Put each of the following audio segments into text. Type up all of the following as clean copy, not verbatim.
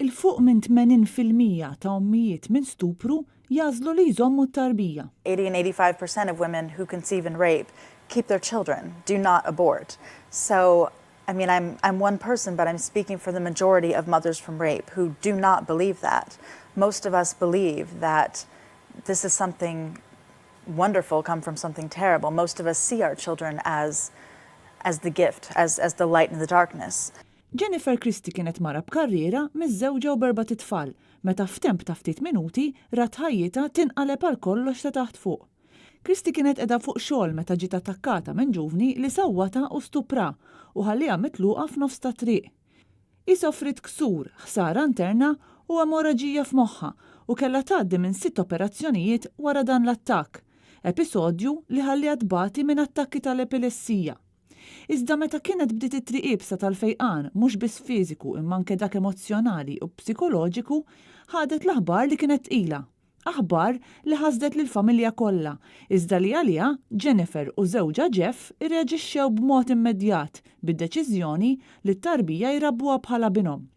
Il-fuq minn 80% ta' ommijiet minn stupru jażlu li jżommu t-tarbija. 80 and 85% of women who conceive and rape keep their children, do not abort. So, I mean, I'm one person, but I'm speaking for the majority of mothers from rape who do not believe that. Most of us believe that this is something wonderful come from something terrible. Most of us see our children as the gift, as the light in the darkness. Jennifer Christie kienet mara b'karriera miż-żewġa u b'4 tfal, meta f'temp ta' ftit minuti rat ħajjita tinqaleb għal kollox ta' taħt fuq. Christie kienet qiegħda fuq xogħol meta ġiet attakkata minn ġuvni li sawwata u stupra u ħalliha mitluqa f'nofs ta' triq. Isofrit ksur, ħsara interna u emoraġija f'moħħha u kellha tgħaddi minn 6 operazzjonijiet wara dan l-attakk, episodju li ħalliha tbati minn attakki tal-epilessija. Iżda meta kienet bdiet it-triq ibsa tal-fejqan mhux biss fiżiku imma anke dak emozjonali u psikoloġiku, ħadet l-aħbar li kienet tqila. Aħbar li ħasdet lill-familja kollha, iżda li għaliha Jennifer u żewġha Jeff irreaġixxew b'mod immedjat bid-deċiżjoni li t-tarbija jrabbuha bħala binhom.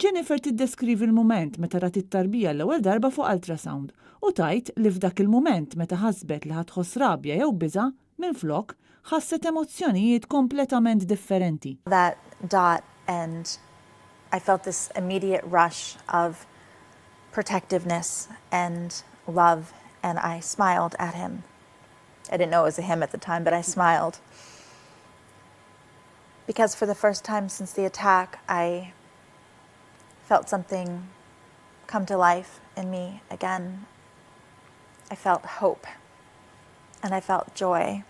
Jennifer tiddeskrivi l-mument meta rat it-tarbija l-ewwel darba fuq ultrasound u tajt li f'dak il-mument meta ħasbet li ħadħoss rabja jew biża' minflok ħasset emozzjonijiet kompletament differenti. That dot and I felt this immediate rush of protectiveness and love, and I smiled at him. I didn't know it was a him at the time, but I smiled. Because for the first time since the attack, I felt something come to life in me again. I felt hope, and I felt joy.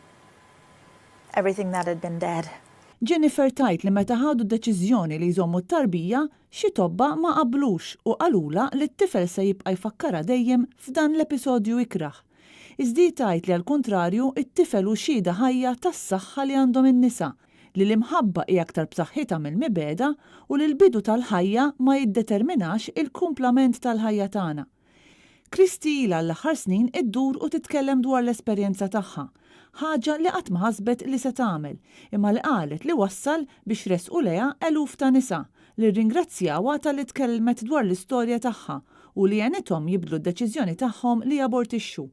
Everything that had been dead. Jennifer tajt li meta ħadu d-deċiżjoni li jżommu t-tarbija, xi tobba ma qablux u qalula li t-tifel se jibqa' jfakkara dejjem f'dan l-episodju ikraħ. Iżdi tajt li għall-kuntrarju it-tifel u xhieda ħajja tas-saħħa li għandhom in-nisa, li l-imħabba hija aktar b'saħħitha mill-mibeda u li l-bidu tal-ħajja ma jiddeterminax il-kumplament tal-ħajja tagħna. Christie ilha l-aħħar snin iddur u titkellem dwar l-esperjenza tagħha, ħaġa li qatt ma ħasbet li se tagħmel, imma li qalet li wassal biex resqu leha eluf ta' nisa li rringrazzjawha tal-li tkellmet dwar l-istorja tagħha u li għenithom jibdlu d-deċiżjoni tagħhom li jabortixxu.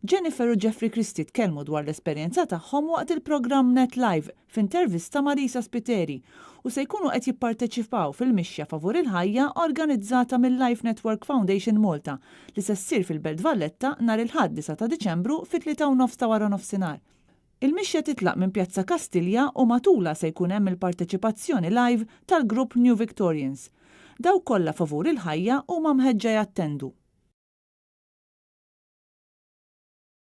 Jennifer u Jeffrey Christie tkellmu dwar l-esperjenza tagħhom waqt il-programm Net Live f'intervista ma' Marisa Spiteri u se jkunu qed jipparteċipaw fil-Mixja favur il-ħajja organizzata mill-Life Network Foundation Malta li se ssir fil-Belt Valletta nhar il-Ħadd 9 ta' Diċembru fit-3:30 ta' wara nofsinhar. Il-Mixja titlaq minn Pjazza Kastilja u matula se jkun hemm il-parteċipazzjoni live tal-grupp New Victorians. Daw kollha favur il-ħajja huma mħeġġa jattendu.